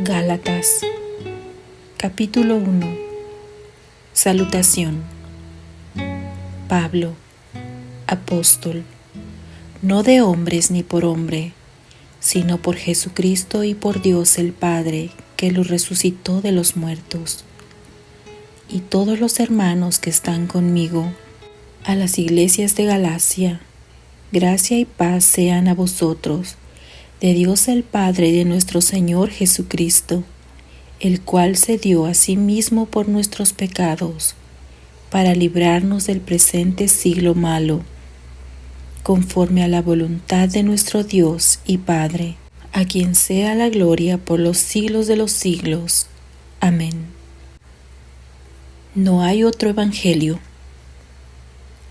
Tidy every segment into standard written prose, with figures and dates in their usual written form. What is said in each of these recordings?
Gálatas, capítulo 1. Salutación. Pablo, apóstol, no de hombres ni por hombre, sino por Jesucristo y por Dios el Padre, que lo resucitó de los muertos, y todos los hermanos que están conmigo, a las iglesias de Galacia, gracia y paz sean a vosotros, de Dios el Padre y de nuestro Señor Jesucristo, el cual se dio a sí mismo por nuestros pecados, para librarnos del presente siglo malo, conforme a la voluntad de nuestro Dios y Padre, a quien sea la gloria por los siglos de los siglos. Amén. No hay otro evangelio.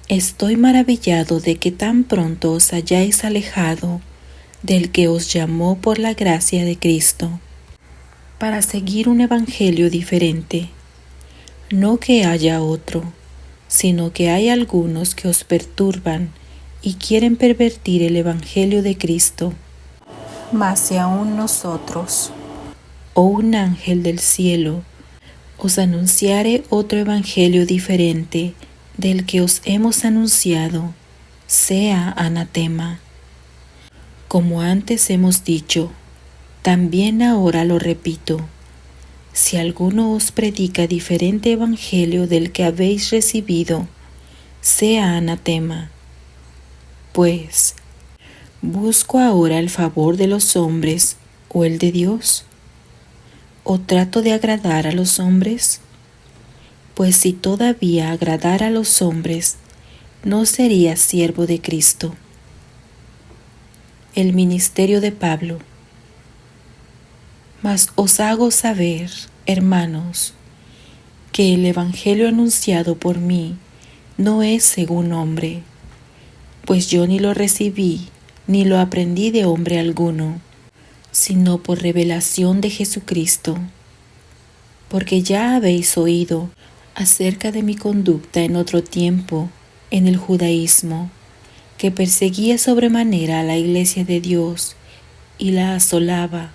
Estoy maravillado de que tan pronto os hayáis alejado del que os llamó por la gracia de Cristo, para seguir un evangelio diferente. No que haya otro, sino que hay algunos que os perturban y quieren pervertir el evangelio de Cristo. Mas si aún nosotros, o un ángel del cielo, os anunciare otro evangelio diferente del que os hemos anunciado, sea anatema. Como antes hemos dicho, también ahora lo repito, si alguno os predica diferente evangelio del que habéis recibido, sea anatema. Pues, ¿busco ahora el favor de los hombres o el de Dios? ¿O trato de agradar a los hombres? Pues si todavía agradara a los hombres, no sería siervo de Cristo. El ministerio de Pablo. Mas os hago saber, hermanos, que el evangelio anunciado por mí no es según hombre, pues yo ni lo recibí ni lo aprendí de hombre alguno, sino por revelación de Jesucristo, porque ya habéis oído acerca de mi conducta en otro tiempo en el judaísmo, que perseguía sobremanera a la iglesia de Dios y la asolaba,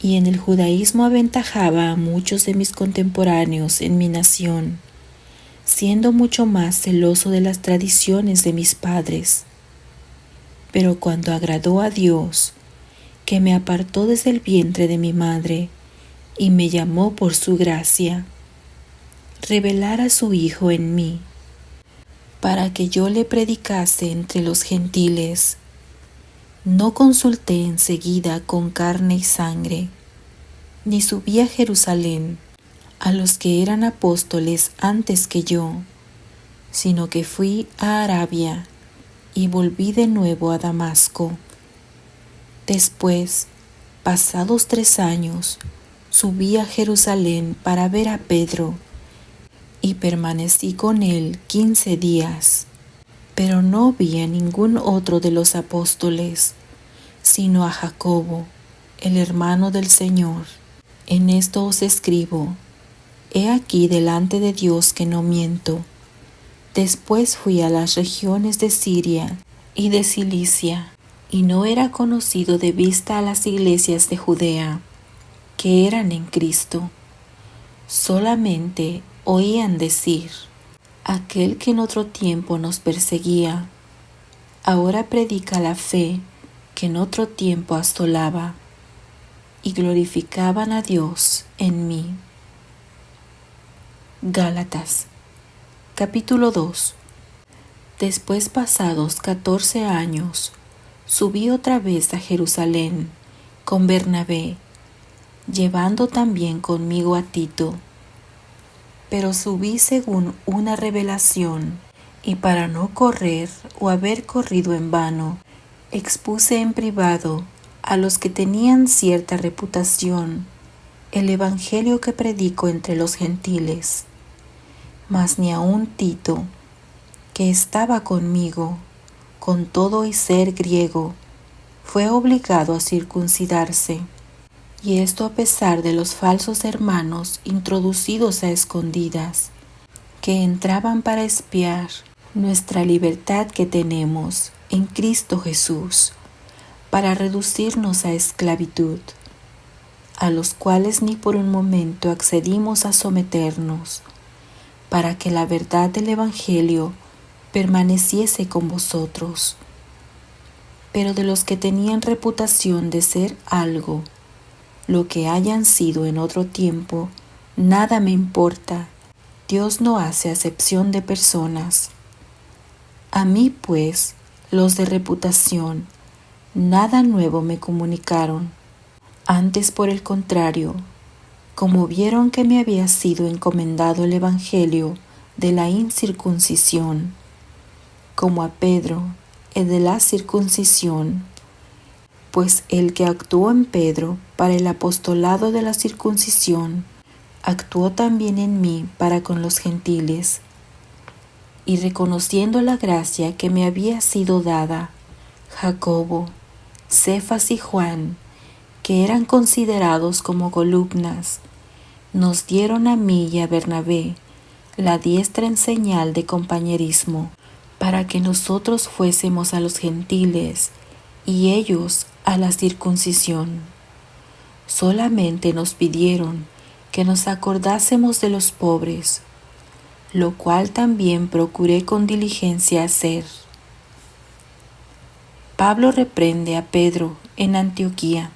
y en el judaísmo aventajaba a muchos de mis contemporáneos en mi nación, siendo mucho más celoso de las tradiciones de mis padres. Pero cuando agradó a Dios, que me apartó desde el vientre de mi madre y me llamó por su gracia, revelar a su Hijo en mí, para que yo le predicase entre los gentiles, no consulté enseguida con carne y sangre, ni subí a Jerusalén a los que eran apóstoles antes que yo, sino que fui a Arabia y volví de nuevo a Damasco. Después, pasados 3 años, subí a Jerusalén para ver a Pedro, y permanecí con él 15 días, pero no vi a ningún otro de los apóstoles, sino a Jacobo, el hermano del Señor. En esto os escribo, he aquí delante de Dios que no miento. Después fui a las regiones de Siria y de Cilicia, y no era conocido de vista a las iglesias de Judea, que eran en Cristo. Solamente oían decir, aquel que en otro tiempo nos perseguía, ahora predica la fe que en otro tiempo asolaba, y glorificaban a Dios en mí. Gálatas, capítulo 2. Después pasados 14 años, subí otra vez a Jerusalén con Bernabé, llevando también conmigo a Tito. Pero subí según una revelación, y para no correr o haber corrido en vano, expuse en privado a los que tenían cierta reputación el evangelio que predico entre los gentiles. Mas ni aun Tito, que estaba conmigo, con todo y ser griego, fue obligado a circuncidarse. Y esto a pesar de los falsos hermanos introducidos a escondidas, que entraban para espiar nuestra libertad que tenemos en Cristo Jesús, para reducirnos a esclavitud. a los cuales ni por un momento accedimos a someternos, para que la verdad del Evangelio permaneciese con vosotros. Pero de los que tenían reputación de ser algo, lo que hayan sido en otro tiempo, nada me importa. Dios no hace acepción de personas. A mí, pues, los de reputación, nada nuevo me comunicaron. Antes, por el contrario, como vieron que me había sido encomendado el Evangelio de la incircuncisión, como a Pedro, el de la circuncisión, pues el que actuó en Pedro para el apostolado de la circuncisión, actuó también en mí para con los gentiles. Y reconociendo la gracia que me había sido dada, Jacobo, Cefas y Juan, que eran considerados como columnas, nos dieron a mí y a Bernabé la diestra en señal de compañerismo, para que nosotros fuésemos a los gentiles y ellos a la circuncisión. Solamente nos pidieron que nos acordásemos de los pobres, lo cual también procuré con diligencia hacer. Pablo reprende a Pedro en Antioquía.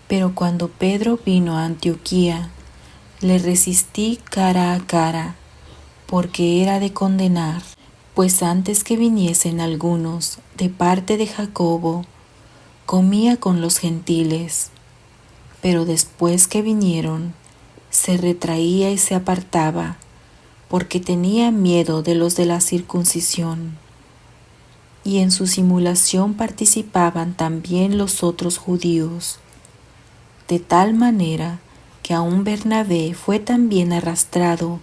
Pero cuando Pedro vino a Antioquía, le resistí cara a cara, porque era de condenar, pues antes que viniesen algunos de parte de Jacobo, comía con los gentiles, pero después que vinieron, se retraía y se apartaba, porque tenía miedo de los de la circuncisión. Y en su simulación participaban también los otros judíos, de tal manera que aun Bernabé fue también arrastrado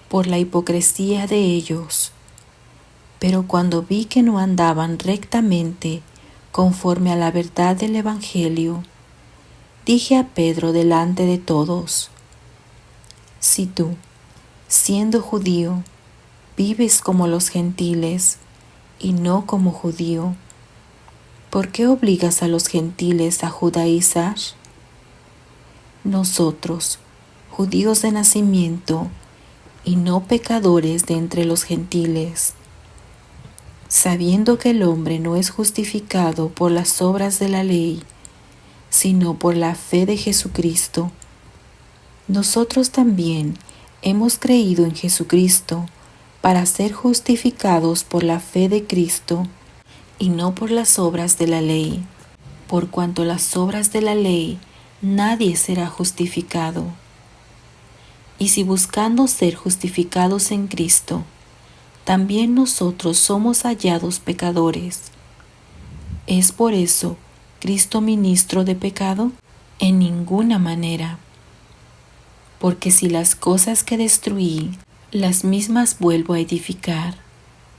por la hipocresía de ellos. Pero cuando vi que no andaban rectamente conforme a la verdad del Evangelio, dije a Pedro delante de todos: si tú, siendo judío, vives como los gentiles y no como judío, ¿por qué obligas a los gentiles a judaizar? Nosotros, judíos de nacimiento y no pecadores de entre los gentiles, sabiendo que el hombre no es justificado por las obras de la ley, sino por la fe de Jesucristo, nosotros también hemos creído en Jesucristo para ser justificados por la fe de Cristo y no por las obras de la ley, por cuanto las obras de la ley nadie será justificado. Y si buscando ser justificados en Cristo, también nosotros somos hallados pecadores, ¿es por eso Cristo ministro de pecado? En ninguna manera. Porque si las cosas que destruí, las mismas vuelvo a edificar,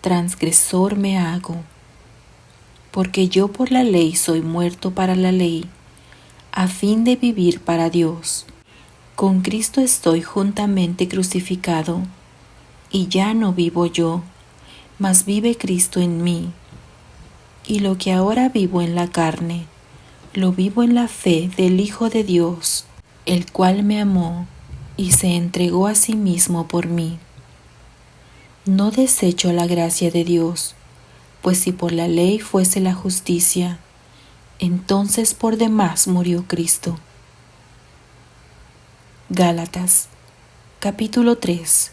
transgresor me hago. Porque yo por la ley soy muerto para la ley, a fin de vivir para Dios. Con Cristo estoy juntamente crucificado, y ya no vivo yo, mas vive Cristo en mí. Y lo que ahora vivo en la carne, lo vivo en la fe del Hijo de Dios, el cual me amó y se entregó a sí mismo por mí. No desecho la gracia de Dios, pues si por la ley fuese la justicia, entonces por demás murió Cristo. Gálatas, capítulo 3.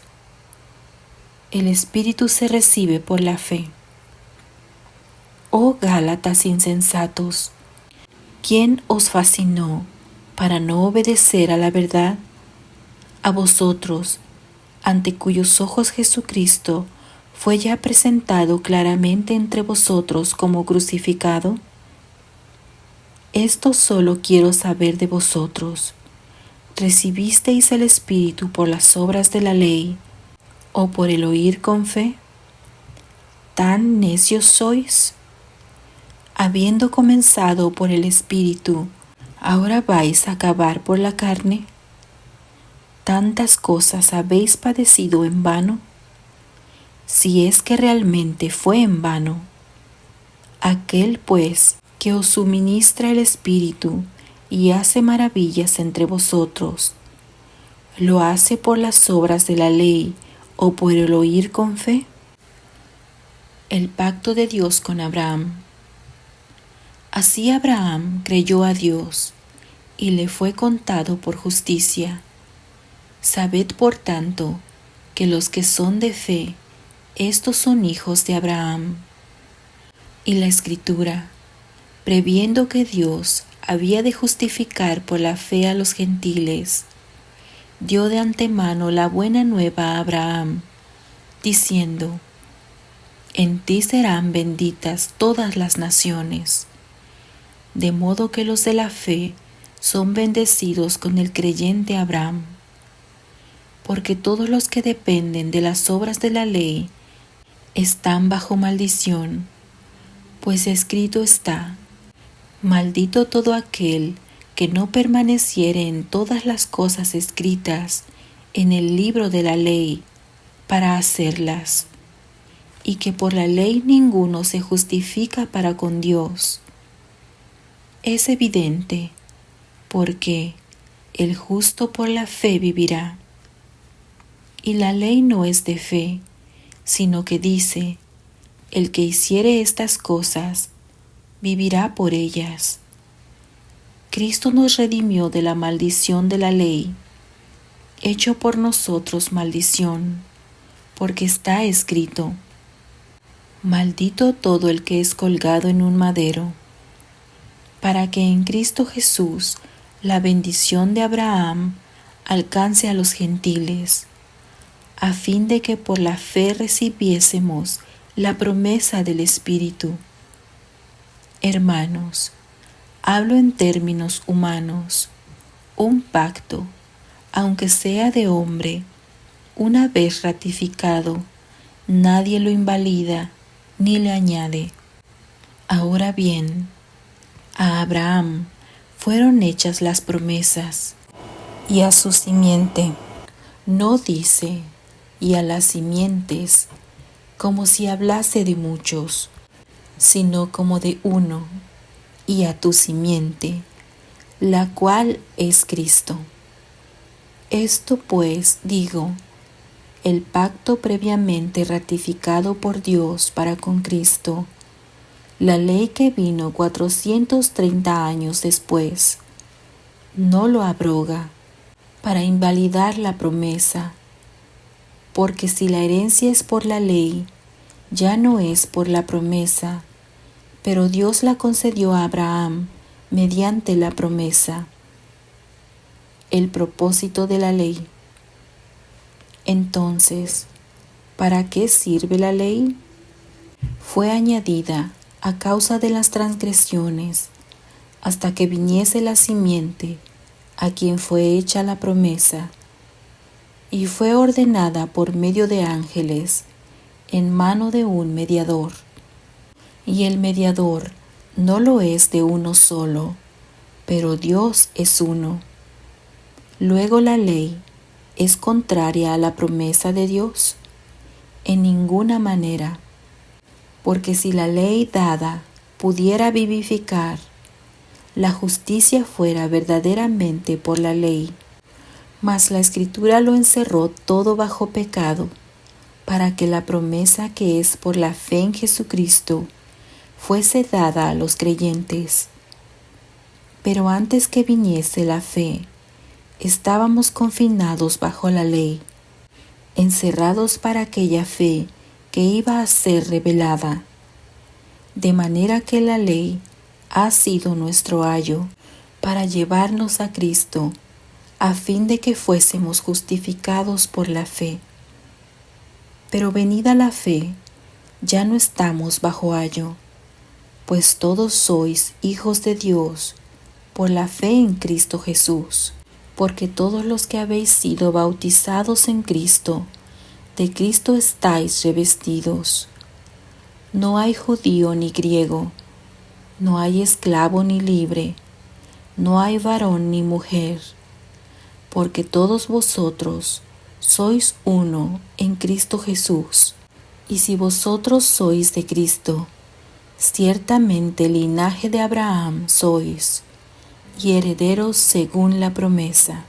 El Espíritu se recibe por la fe. Oh Gálatas insensatos, ¿quién os fascinó para no obedecer a la verdad? A vosotros, ante cuyos ojos Jesucristo fue ya presentado claramente entre vosotros como crucificado. Esto solo quiero saber de vosotros: ¿recibisteis el Espíritu por las obras de la ley o por el oír con fe? ¿Tan necios sois? Habiendo comenzado por el Espíritu, ¿ahora vais a acabar por la carne? ¿Tantas cosas habéis padecido en vano? Si es que realmente fue en vano. Aquel, pues, que os suministra el Espíritu y hace maravillas entre vosotros. ¿Lo hace por las obras de la ley o por el oír con fe? El pacto de Dios con Abraham. Así Abraham creyó a Dios, y le fue contado por justicia. Sabed por tanto que los que son de fe, estos son hijos de Abraham. Y la Escritura, previendo que Dios había de justificar por la fe a los gentiles, dio de antemano la buena nueva a Abraham, diciendo: en ti serán benditas todas las naciones. De modo que los de la fe son bendecidos con el creyente Abraham. Porque todos los que dependen de las obras de la ley están bajo maldición, pues escrito está: maldito todo aquel que no permaneciere en todas las cosas escritas en el libro de la ley para hacerlas. Y que por la ley ninguno se justifica para con Dios. Es evidente, porque el justo por la fe vivirá. Y la ley no es de fe, sino que dice: el que hiciere estas cosas, vivirá por ellas. Cristo nos redimió de la maldición de la ley, hecho por nosotros maldición, porque está escrito: maldito todo el que es colgado en un madero, para que en Cristo Jesús la bendición de Abraham alcance a los gentiles, a fin de que por la fe recibiésemos la promesa del Espíritu. Hermanos, hablo en términos humanos. Un pacto, aunque sea de hombre, una vez ratificado, nadie lo invalida ni le añade. Ahora bien, a Abraham fueron hechas las promesas, y a su simiente. No dice: y a las simientes, como si hablase de muchos, sino como de uno: y a tu simiente, la cual es Cristo. Esto pues digo: el pacto previamente ratificado por Dios para con Cristo, la ley que vino 430 años después, no lo abroga para invalidar la promesa, porque si la herencia es por la ley, ya no es por la promesa, pero Dios la concedió a Abraham mediante la promesa. El propósito de la ley. Entonces, ¿para qué sirve la ley? Fue añadida a causa de las transgresiones, hasta que viniese la simiente, a quien fue hecha la promesa, y fue ordenada por medio de ángeles, en mano de un mediador. Y el mediador no lo es de uno solo, pero Dios es uno. Luego la ley ¿es contraria a la promesa de Dios? En ninguna manera, porque si la ley dada pudiera vivificar, la justicia fuera verdaderamente por la ley. Mas la Escritura lo encerró todo bajo pecado, para que la promesa que es por la fe en Jesucristo fuese dada a los creyentes. Pero antes que viniese la fe, estábamos confinados bajo la ley, encerrados para aquella fe que iba a ser revelada. De manera que la ley ha sido nuestro ayo para llevarnos a Cristo, a fin de que fuésemos justificados por la fe. Pero venida la fe, ya no estamos bajo ayo, pues todos sois hijos de Dios por la fe en Cristo Jesús. Porque todos los que habéis sido bautizados en Cristo, de Cristo estáis revestidos. No hay judío ni griego, no hay esclavo ni libre, no hay varón ni mujer, porque todos vosotros sois uno en Cristo Jesús. Y si vosotros sois de Cristo, ciertamente linaje de Abraham sois, y herederos según la promesa.